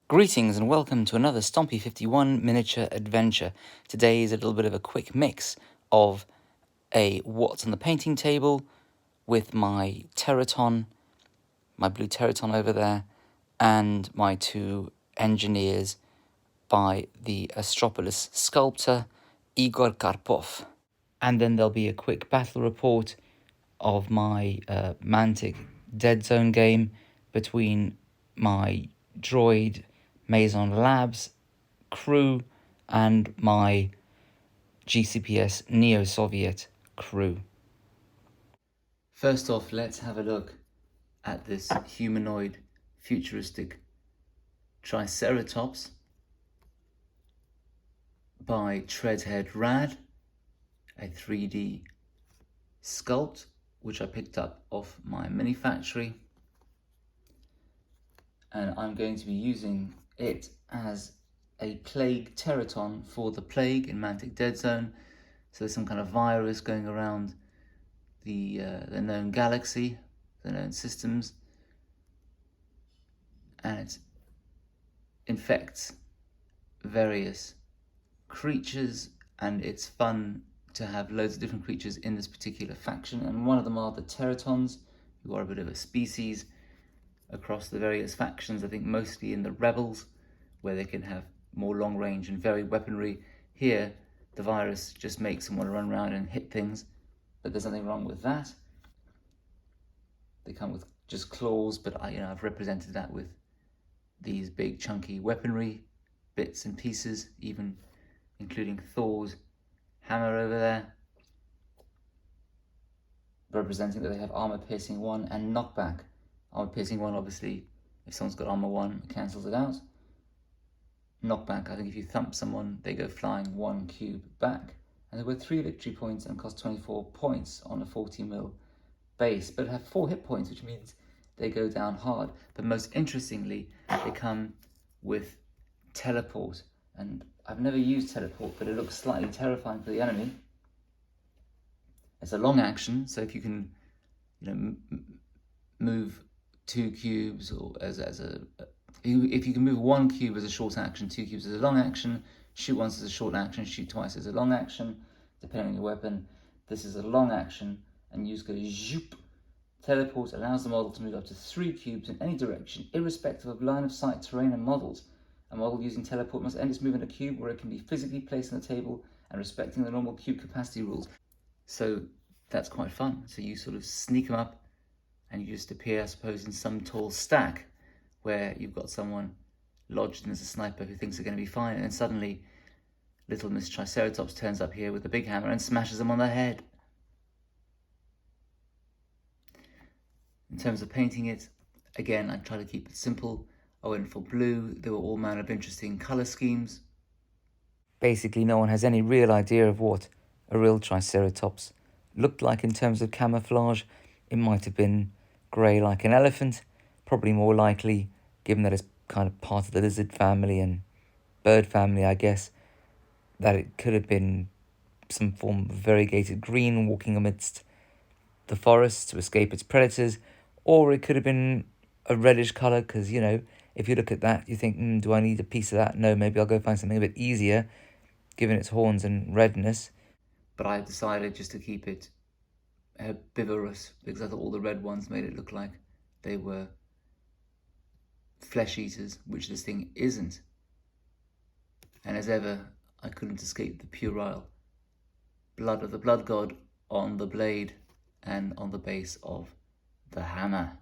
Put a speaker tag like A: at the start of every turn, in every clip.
A: Greetings and welcome to another Stompy 51 miniature adventure. Today is a little bit of a quick mix of a what's on the painting table with my Teraton, my blue Teraton over there, and my two engineers by the Astropolis sculptor Igor Karpov. And then there'll be a quick battle report of my Mantic Deadzone game between my droid Mazon Labs crew and my GCPS Neo-Soviet crew. First off, let's have a look at this humanoid futuristic Triceratops by Treadhead Rad, a 3D sculpt which I picked up off my mini factory, and I'm going to be using it as a plague Teraton for the plague in Mantic Deadzone. So there's some kind of virus going around the known galaxy, the known systems, and it infects various creatures, and it's fun to have loads of different creatures in this particular faction, and one of them are the Teratons, who are a bit of a species across the various factions. I think mostly in the Rebels, where they can have more long range and varied weaponry. Here, the virus just makes them want to run around and hit things, but there's nothing wrong with that. They come with just claws, but I've represented that with these big chunky weaponry bits and pieces, even including Thor's hammer over there, representing that they have armor piercing 1 and knockback. Armor piercing 1, obviously, if someone's got armor 1, it cancels it out. Knockback, I think if you thump someone, they go flying 1 cube back. And there were 3 victory points and cost 24 points on a 40mm base, but have 4 hit points, which means they go down hard. But most interestingly, they come with teleport. And I've never used teleport, but it looks slightly terrifying for the enemy. It's a long action, so if you can, move 2 cubes, or if you can move 1 cube as a short action, 2 cubes as a long action, shoot once as a short action, shoot twice as a long action, depending on your weapon. This is a long action, and you just go zoop. Teleport allows the model to move up to 3 cubes in any direction, irrespective of line of sight, terrain, and models. A model using teleport must end its move in a cube where it can be physically placed on the table and respecting the normal cube capacity rules. So that's quite fun. So you sort of sneak them up, and you just appear, I suppose, in some tall stack where you've got someone lodged in as a sniper who thinks they're going to be fine, and then suddenly little Miss Triceratops turns up here with a big hammer and smashes them on the head. In terms of painting it, again, I try to keep it simple. I went for blue. There were all manner of interesting colour schemes. Basically, no one has any real idea of what a real Triceratops looked like in terms of camouflage. It might have been grey like an elephant, probably more likely, given that it's kind of part of the lizard family and bird family, I guess, that it could have been some form of variegated green walking amidst the forest to escape its predators, or it could have been a reddish colour, because, if you look at that, you think, do I need a piece of that? No, maybe I'll go find something a bit easier, given its horns and redness. But I decided just to keep it herbivorous, because I thought all the red ones made it look like they were flesh eaters, which this thing isn't. And as ever, I couldn't escape the puerile blood of the blood god on the blade and on the base of the hammer.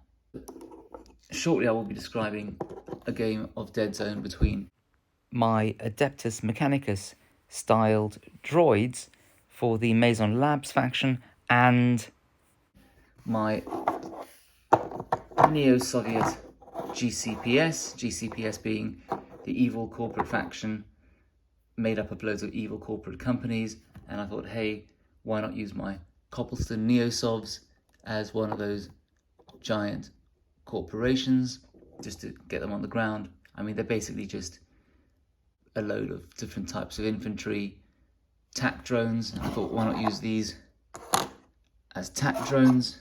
A: Shortly I will be describing a game of Deadzone between my Adeptus Mechanicus styled droids for the Mazon Labs faction and my Neo-Soviet GCPS being the evil corporate faction made up of loads of evil corporate companies. And I thought, hey, why not use my Coppleston Neo-Sovs as one of those giant corporations, just to get them on the ground. I mean, they're basically just a load of different types of infantry, TAC drones. I thought, why not use these as TAC drones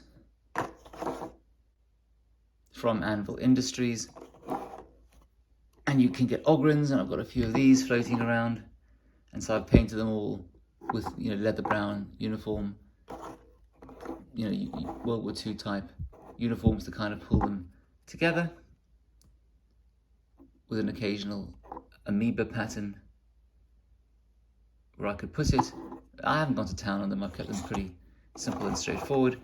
A: from Anvil Industries. And you can get ogrins, and I've got a few of these floating around. And so I've painted them all with, leather brown uniform, World War II type uniforms to kind of pull them together, with an occasional amoeba pattern where I could put it. I haven't gone to town on them. I've kept them pretty simple and straightforward.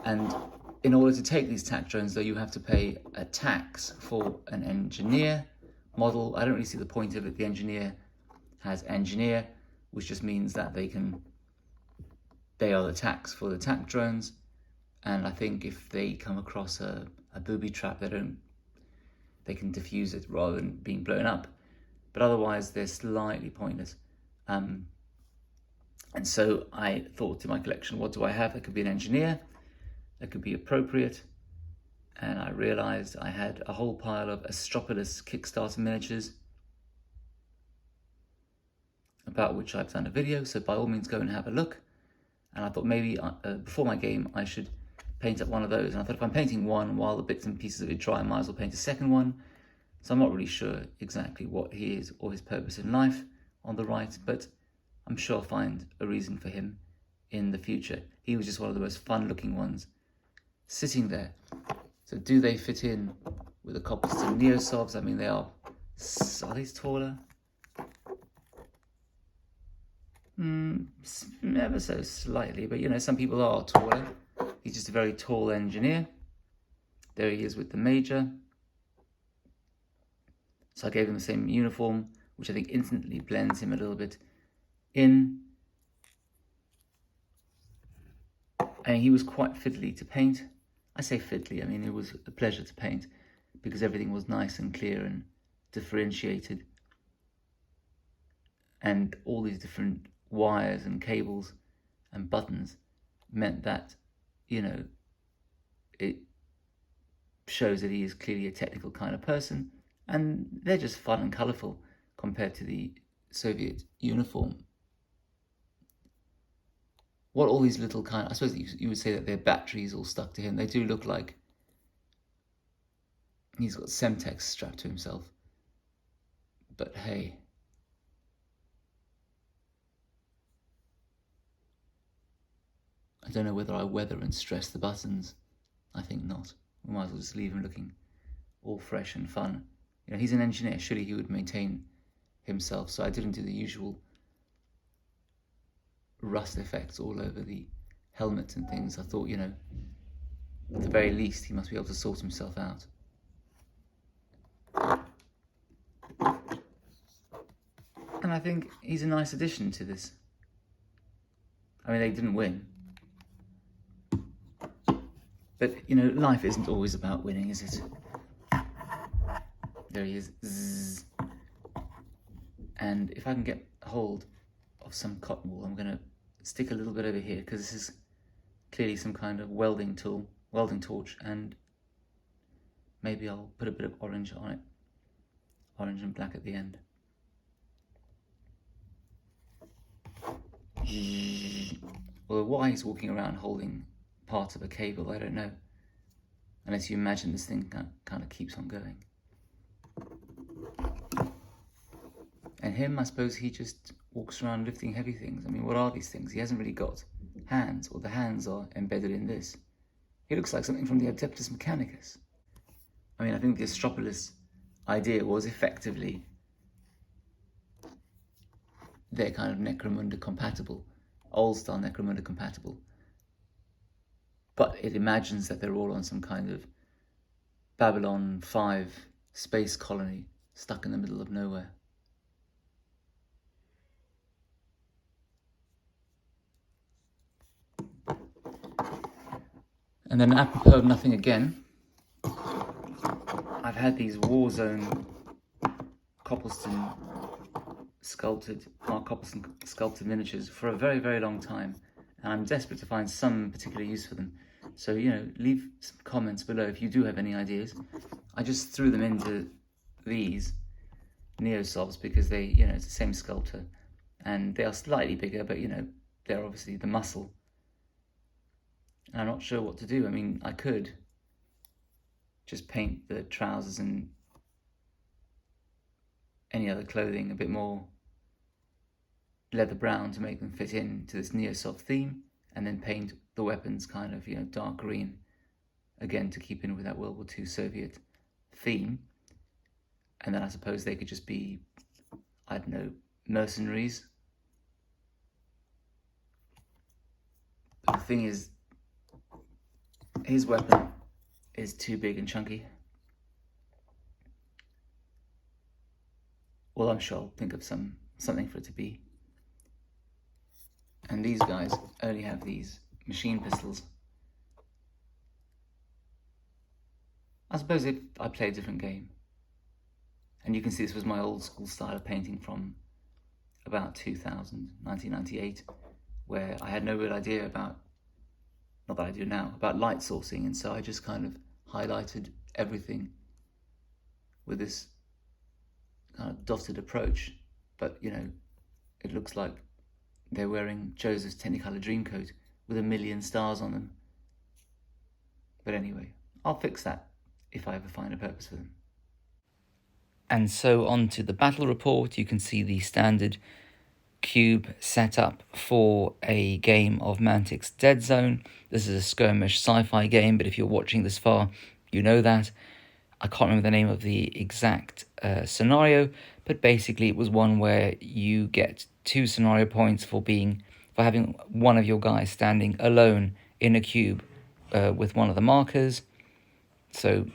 A: And in order to take these tack drones, though, you have to pay a tax for an engineer model. I don't really see the point of it. The engineer has engineer, which just means that they are the tax for the tack drones. And I think if they come across a booby trap, they can defuse it rather than being blown up. But otherwise, they're slightly pointless. And so I thought to my collection, what do I have? There could be an engineer, that could be appropriate. And I realized I had a whole pile of Astropolis Kickstarter miniatures, about which I've done a video, so by all means go and have a look. And I thought maybe before my game I should paint up one of those. And I thought if I'm painting one while the bits and pieces of it dry, I might as well paint a second one. So I'm not really sure exactly what he is or his purpose in life on the right, but I'm sure I'll find a reason for him in the future. He was just one of the most fun looking ones sitting there. So do they fit in with the Copperston Neosovs? I mean, are these taller? Ever so slightly, but some people are taller. He's just a very tall engineer. There he is with the major. So I gave him the same uniform, which I think instantly blends him a little bit in. And he was quite fiddly to paint. I say fiddly, I mean it was a pleasure to paint because everything was nice and clear and differentiated. And all these different wires and cables and buttons meant that, it shows that he is clearly a technical kind of person, and they're just fun and colourful compared to the Soviet uniform. What all these little I suppose you would say that they're batteries all stuck to him. They do look like he's got Semtex strapped to himself. But hey, I don't know whether I weather and stress the buttons. I think not. We might as well just leave him looking all fresh and fun. He's an engineer. Surely he would maintain himself. So I didn't do the usual rust effects all over the helmet and things. I thought, at the very least, he must be able to sort himself out. And I think he's a nice addition to this. I mean, they didn't win. But, life isn't always about winning, is it? There he is. Zzz. And if I can get hold of some cotton wool, I'm going to stick a little bit over here because this is clearly some kind of welding torch, and maybe I'll put a bit of orange on it. Orange and black at the end. Although why he's walking around holding part of a cable, I don't know. Unless you imagine this thing kind of keeps on going. And him, I suppose he just walks around lifting heavy things. I mean, what are these things? He hasn't really got hands, or the hands are embedded in this. He looks like something from the Adeptus Mechanicus. I mean, I think the Astropolis idea was effectively they're kind of Necromunda compatible, old style Necromunda compatible. But it imagines that they're all on some kind of Babylon 5 space colony stuck in the middle of nowhere. And then, apropos of nothing again, I've had these Warzone Mark Copleston sculpted miniatures for a very, very long time, and I'm desperate to find some particular use for them. So, leave some comments below if you do have any ideas. I just threw them into these Neosovs because they, it's the same sculptor, and they are slightly bigger, but, they're obviously the muscle. And I'm not sure what to do. I mean, I could just paint the trousers and any other clothing a bit more leather brown to make them fit into this neo-soft theme, and then paint the weapons kind of dark green, again to keep in with that World War II Soviet theme. And then I suppose they could just be, I don't know, mercenaries. But the thing is, his weapon is too big and chunky. Well, I'm sure I'll think of something for it to be. And these guys only have these machine pistols. I suppose if I play a different game, and you can see this was my old school style of painting from about 1998, where I had no real idea about, not that I do now, about light sourcing, and so I just kind of highlighted everything with this kind of dotted approach. But it looks like they're wearing Joseph's Technicolor Dreamcoat with 1,000,000 stars on them. But anyway, I'll fix that if I ever find a purpose for them. And so on to the battle report. You can see the standard cube setup for a game of Mantic's Deadzone. This is a skirmish sci-fi game, but if you're watching this far, you know that. I can't remember the name of the exact scenario, but basically it was one where you get 2 scenario points for having one of your guys standing alone in a cube with one of the markers. So,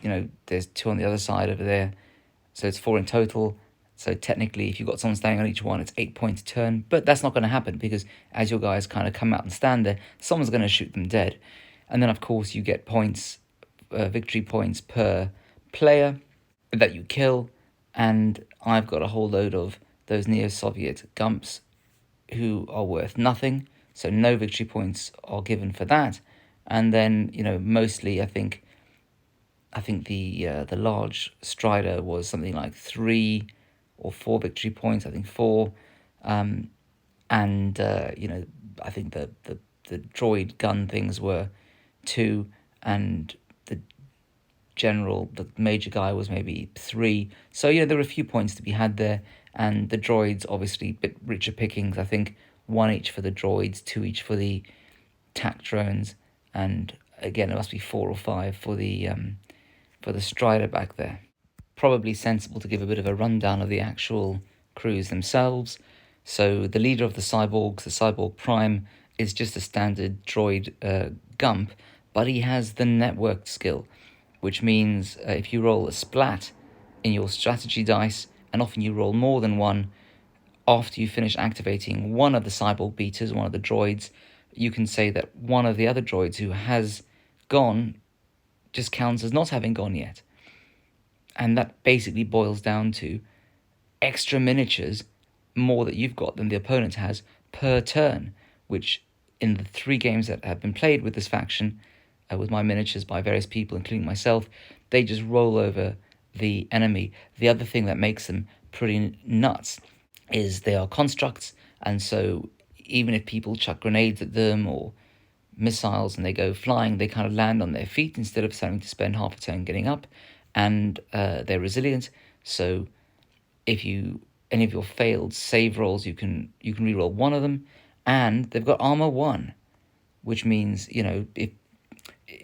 A: there's 2 on the other side over there. So it's 4 in total. So technically, if you've got someone standing on each one, it's 8 points a turn. But that's not going to happen because as your guys kind of come out and stand there, someone's going to shoot them dead. And then, of course, you get points, victory points per player that you kill. And I've got a whole load of those neo-Soviet gumps who are worth nothing. So no victory points are given for that. And then, mostly I think the large Strider was something like 3 or 4 victory points. I think 4, and I think the droid gun things were 2, and the major guy was maybe 3. So there were a few points to be had there, and the droids obviously a bit richer pickings. I think 1 each for the droids, 2 each for the tac drones, and again it must be 4 or 5 for the Strider back there. Probably sensible to give a bit of a rundown of the actual crews themselves. So the leader of the cyborgs, the Cyborg Prime, is just a standard droid gump, but he has the networked skill, which means if you roll a splat in your strategy dice, and often you roll more than one, after you finish activating one of the cyborg beaters, one of the droids, you can say that one of the other droids who has gone just counts as not having gone yet. And that basically boils down to extra miniatures, more that you've got than the opponent has, per turn, which in the 3 games that have been played with this faction, with my miniatures by various people, including myself, they just roll over the enemy. The other thing that makes them pretty nuts is they are constructs, and so even if people chuck grenades at them or missiles and they go flying, they kind of land on their feet instead of having to spend half a turn getting up, and they're resilient. So if any of your failed save rolls, you can reroll one of them, and they've got armor 1, which means if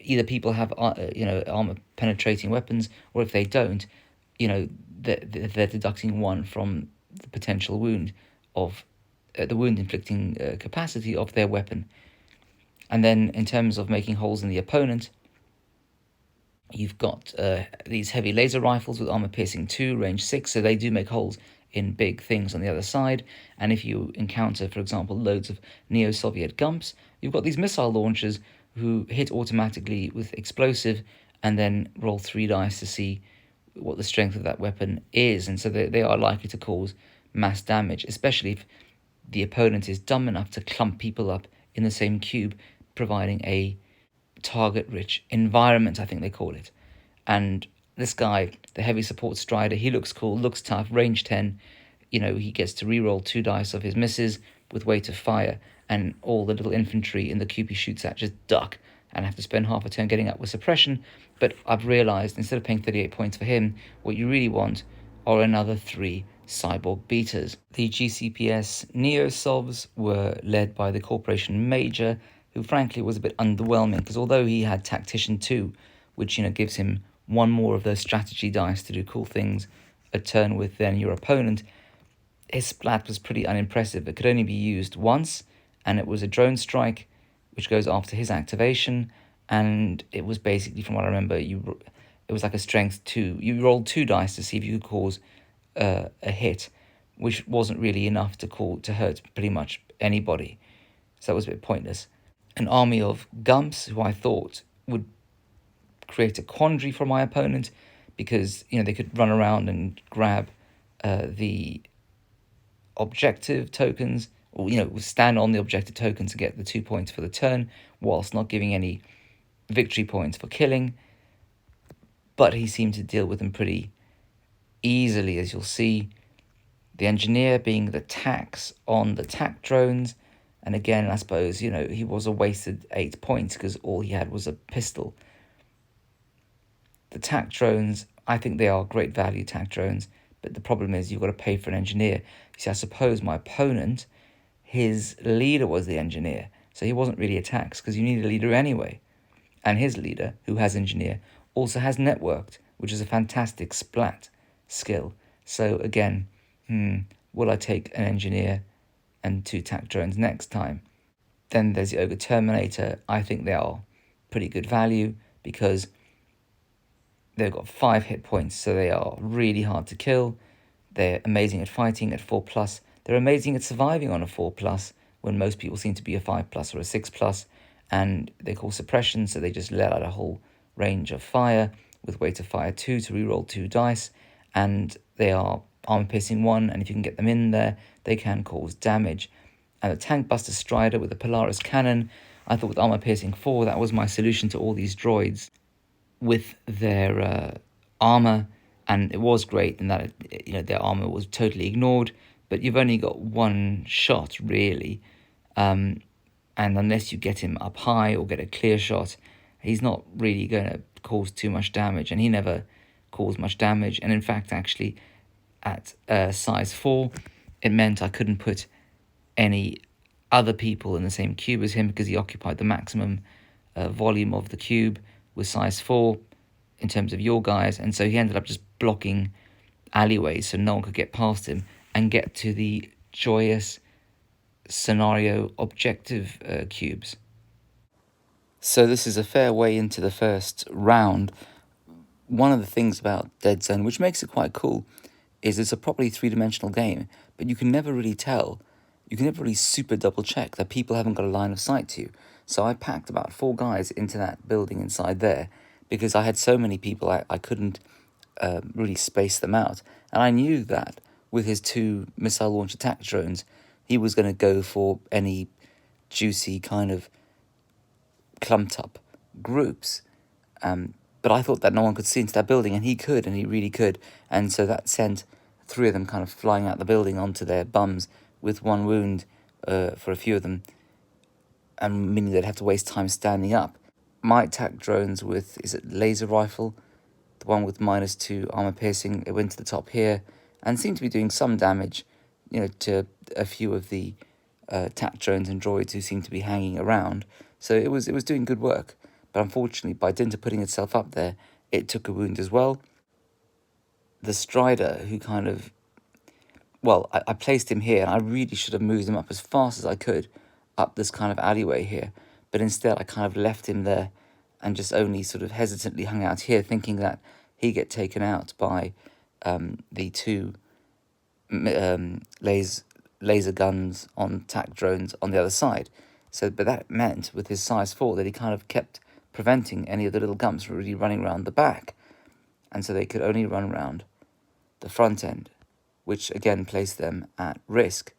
A: either people have armor penetrating weapons, or if they don't, they're deducting 1 from the potential wound of the wound inflicting capacity of their weapon. And then in terms of making holes in the opponent, you've got these heavy laser rifles with armor piercing 2, range 6, so they do make holes in big things on the other side. And if you encounter, for example, loads of neo-Soviet gumps, you've got these missile launchers who hit automatically with explosive and then roll 3 dice to see what the strength of that weapon is. And so they are likely to cause mass damage, especially if the opponent is dumb enough to clump people up in the same cube, providing a target-rich environment, I think they call it. And this guy, the heavy support Strider, he looks cool, looks tough, range 10. He gets to reroll 2 dice of his misses with weight of fire, and all the little infantry in the cube he shoots at just duck and have to spend half a turn getting up with suppression. But I've realised, instead of paying 38 points for him, what you really want are another 3 cyborg beaters. The GCPS Neo-Sovs were led by the Corporation Major, who frankly was a bit underwhelming, because although he had Tactician 2, which gives him one more of those strategy dice to do cool things a turn with than your opponent, his splat was pretty unimpressive. It could only be used once, and it was a drone strike, which goes after his activation, and it was basically, from what I remember, it was like a strength 2. You rolled 2 dice to see if you could cause a hit, which wasn't really enough to hurt pretty much anybody. So that was a bit pointless. An army of Gumps, who I thought would create a quandary for my opponent, because they could run around and grab the objective tokens, or stand on the objective tokens to get the 2 points for the turn, whilst not giving any victory points for killing. But he seemed to deal with them pretty easily, as you'll see. The engineer being the tax on the tac drones, and again, I suppose he was a wasted 8 points because all he had was a pistol. The tac drones, I think they are great value tac drones, but the problem is you've got to pay for an engineer. You see, I suppose my opponent, his leader was the engineer, so he wasn't really a tax, because you need a leader anyway. And his leader, who has engineer, also has networked, which is a fantastic splat skill. So again, will I take an engineer and 2 tac drones next time? Then there's the Ogre Terminator. I think they are pretty good value, because they've got 5 hit points, so they are really hard to kill. They're amazing at fighting at 4+. They're amazing at surviving on a 4+, when most people seem to be a 5+ or a 6+. And they call suppression, so they just let out a whole range of fire with weight of fire 2 to reroll 2 dice. And they are armor piercing 1, and if you can get them in there, they can cause damage. And the Tank Buster Strider with the Polaris cannon, I thought with armor piercing 4, that was my solution to all these droids with their armor, and it was great in that their armor was totally ignored, but you've only got 1 shot really, and unless you get him up high or get a clear shot, he's not really going to cause too much damage, and he never caused much damage. And in fact, actually, at size 4, it meant I couldn't put any other people in the same cube as him, because he occupied the maximum volume of the cube with size 4 in terms of your guys, and so he ended up just blocking alleyways so no one could get past him and get to the joyous scenario objective cubes. So this is a fair way into the first round. One of the things about Deadzone, which makes it quite cool, is it's a properly 3-dimensional game, but you can never really tell, you can never really super double check that people haven't got a line of sight to you. So I packed about 4 guys into that building inside there, because I had so many people I couldn't really space them out. And I knew that with his 2 missile launch attack drones, he was going to go for any juicy kind of clumped up groups. But I thought that no one could see into that building, and he could, and he really could. And so that sent 3 of them kind of flying out the building onto their bums with 1 wound for a few of them, and meaning they'd have to waste time standing up. My attack drones with, laser rifle, the one with -2 armor piercing, it went to the top here, and seemed to be doing some damage, to a few of the attack drones and droids who seemed to be hanging around. So it was doing good work. But unfortunately, by dint of putting itself up there, it took a wound as well. The Strider, who kind of, I placed him here, and I really should have moved him up as fast as I could up this kind of alleyway here. But instead, I kind of left him there and just only sort of hesitantly hung out here, thinking that he'd get taken out by the 2 laser guns on tac drones on the other side. So, but that meant with his size 4 that he kind of kept preventing any of the little Gumps from really running around the back, and so they could only run around the front end, which again placed them at risk.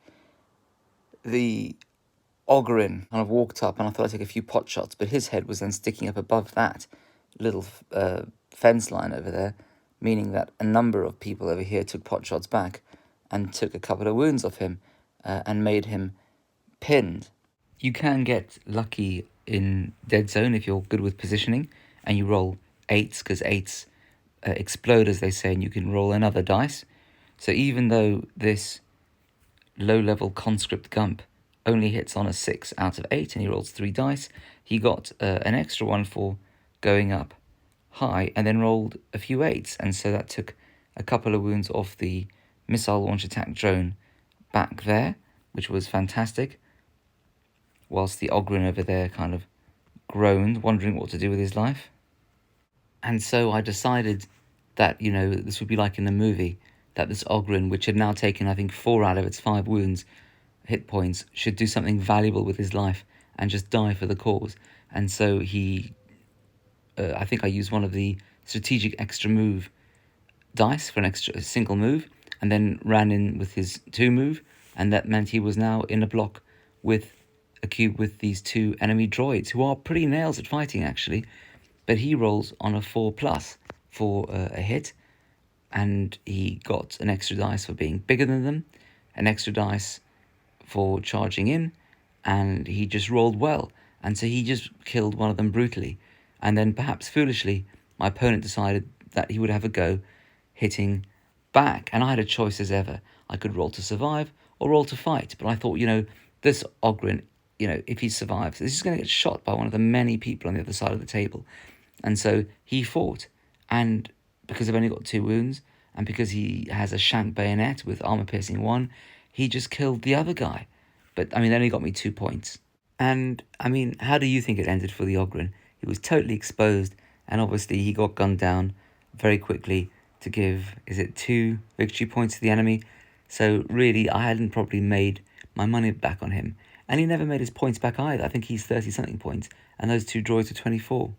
A: The Ogarin kind of walked up, and I thought I'd take a few pot shots, but his head was then sticking up above that little fence line over there, meaning that a number of people over here took pot shots back and took a couple of wounds off him and made him pinned. You can get lucky in Deadzone if you're good with positioning and you roll 8s, because 8s explode, as they say, and you can roll another dice. So even though this low-level conscript Gump only hits on a 6 out of 8 and he rolls 3 dice, he got an extra one for going up high and then rolled a few 8s, and so that took a couple of wounds off the missile launch attack drone back there, which was fantastic, whilst the Ogryn over there kind of groaned, wondering what to do with his life. And so I decided that, this would be like in the movie, that this Ogryn, which had now taken, I think, 4 out of its 5 wounds, hit points, should do something valuable with his life and just die for the cause. And so I think I used one of the strategic extra move dice for a single move, and then ran in with his 2 move, and that meant he was now in a block with a cube with these 2 enemy droids, who are pretty nails at fighting, actually. But he rolls on a 4+ for a hit, and he got an extra dice for being bigger than them, an extra dice for charging in, and he just rolled well. And so he just killed one of them brutally. And then, perhaps foolishly, my opponent decided that he would have a go hitting back. And I had a choice as ever. I could roll to survive or roll to fight. But I thought, this Ogryn, if he survives, this is going to get shot by one of the many people on the other side of the table. And so he fought. And because I've only got 2 wounds, and because he has a shank bayonet with armor-piercing 1, he just killed the other guy. But, they only got me 2 points. And, how do you think it ended for the Ogryn? He was totally exposed, and obviously he got gunned down very quickly to give, 2 victory points to the enemy? So really, I hadn't probably made my money back on him. And he never made his points back either. I think he's 30-something points, and those 2 droids were 24.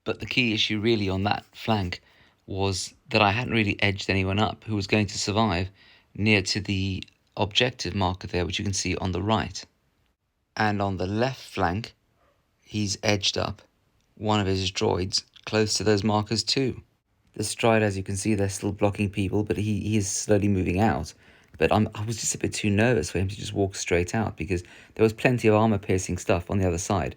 A: But the key issue really on that flank was that I hadn't really edged anyone up who was going to survive near to the objective marker there, which you can see on the right. And on the left flank, he's edged up one of his droids close to those markers too. The stride, as you can see, they're still blocking people, but he is slowly moving out. But I was just a bit too nervous for him to just walk straight out, because there was plenty of armor-piercing stuff on the other side.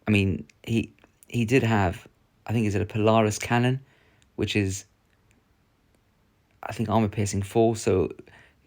A: He did have, I think, a Polaris cannon, which is, I think, armor-piercing 4, so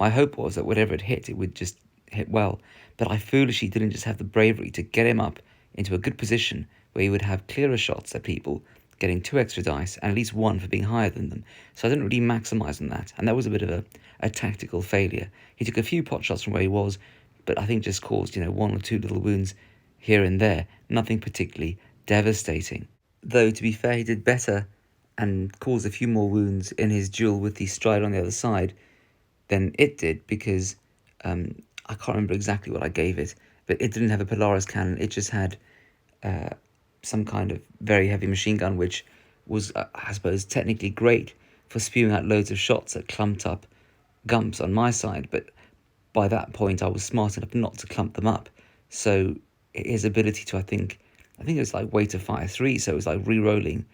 A: my hope was that whatever it hit, it would just hit well. But I foolishly didn't just have the bravery to get him up into a good position where he would have clearer shots at people, getting 2 extra dice, and at least 1 for being higher than them. So I didn't really maximise on that, and that was a bit of a tactical failure. He took a few pot shots from where he was, but I think just caused, 1 or 2 little wounds here and there, nothing particularly devastating. Though, to be fair, he did better and caused a few more wounds in his duel with the stride on the other side than it did, because I can't remember exactly what I gave it, but it didn't have a Polaris cannon. It just had some kind of very heavy machine gun, which was, I suppose, technically great for spewing out loads of shots at clumped up Gumps on my side. But by that point, I was smart enough not to clump them up. So his ability to, I think it was like weight of fire 3, so it was like re-rolling,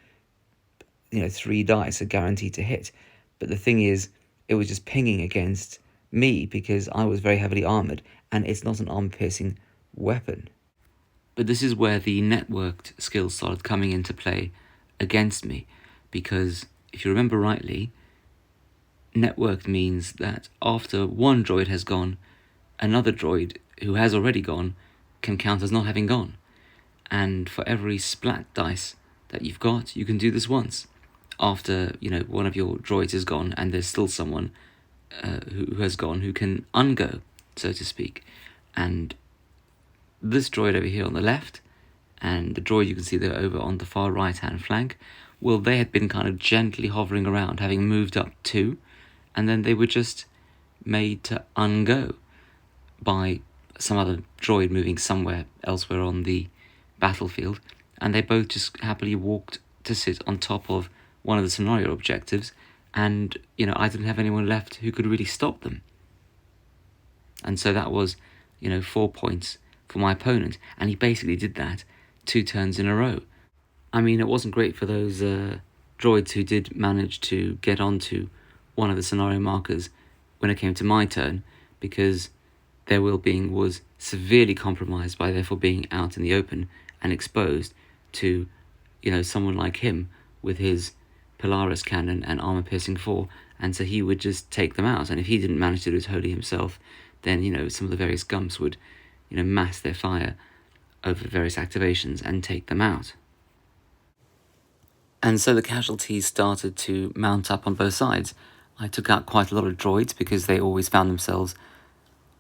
A: 3 dice are guaranteed to hit. But the thing is, it was just pinging against me because I was very heavily armoured, and it's not an armor-piercing weapon. But this is where the networked skills started coming into play against me, because if you remember rightly, networked means that after one droid has gone, another droid who has already gone can count as not having gone. And for every splat dice that you've got, you can do this once. After, one of your droids is gone and there's still someone who has gone who can ungo, so to speak. And this droid over here on the left, and the droid you can see there over on the far right-hand flank, well, they had been kind of gently hovering around, having moved up 2, and then they were just made to ungo by some other droid moving somewhere elsewhere on the battlefield, and they both just happily walked to sit on top of one of the scenario objectives, and, I didn't have anyone left who could really stop them. And so that was, 4 points for my opponent, and he basically did that 2 turns in a row. It wasn't great for those droids who did manage to get onto one of the scenario markers when it came to my turn, because their well-being was severely compromised by therefore being out in the open and exposed to, someone like him with his Polaris cannon and armor-piercing 4 and so he would just take them out. And if he didn't manage to do it wholly himself, then, you know, some of the various gumps would, you know, mass their fire over various activations and take them out. And so the casualties started to mount up on both sides. I took out quite a lot of droids because they always found themselves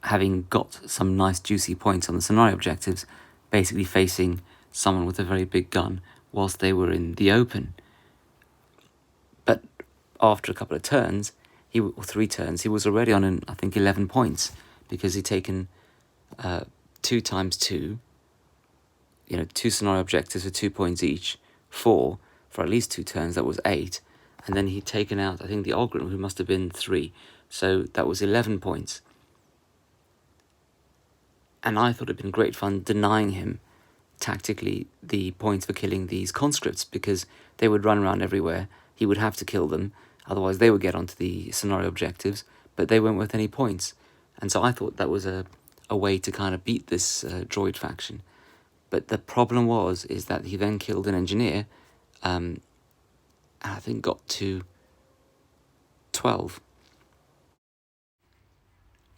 A: having got some nice juicy points on the scenario objectives, basically facing someone with a very big gun whilst they were in the open. But after a couple of turns, or 3 turns, he was already on, I think, 11 points, because he'd taken 2 times 2, you know, 2 scenario objectives for 2 points each, 4 for at least 2 turns, that was 8, and then he'd taken out, I think, the Ogryn, who must have been 3, so that was 11 points. And I thought it'd been great fun denying him tactically the points for killing these conscripts, because they would run around everywhere. He would have to kill them, otherwise they would get onto the scenario objectives, but they weren't worth any points. And so I thought that was a way to kind of beat this droid faction. But the problem is that he then killed an engineer, and I think got to 12.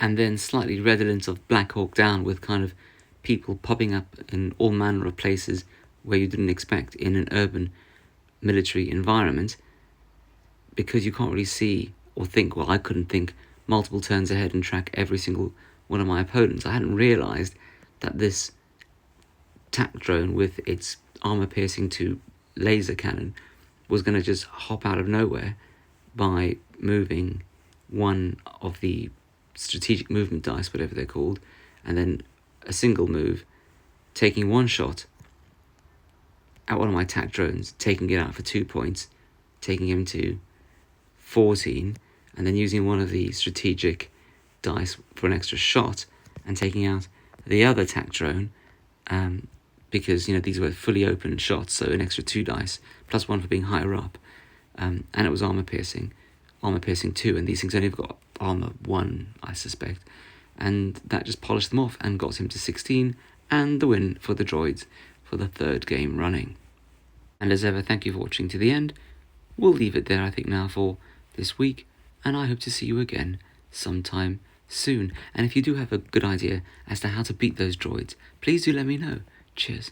A: And then slightly redolent of Black Hawk Down, with kind of people popping up in all manner of places where you didn't expect in an urban military environment, because you can't really see or think, well, I couldn't think multiple turns ahead and track every single one of my opponents. I hadn't realised that this tac drone with its armour-piercing to laser cannon was going to just hop out of nowhere by moving one of the strategic movement dice, whatever they're called, and then a single move, taking one shot at one of my tac drones, taking it out for 2 points, taking him to 14, and then using one of the strategic dice for an extra shot and taking out the other tac drone, because, you know, these were fully open shots, so an extra 2 dice, plus 1 for being higher up, and it was armour piercing 2, and these things only have got armour 1, I suspect, and that just polished them off and got him to 16, and the win for the droids for the 3rd game running. And as ever, thank you for watching to the end. We'll leave it there, I think, now for this week, and I hope to see you again sometime soon. And if you do have a good idea as to how to beat those droids, please do let me know. Cheers.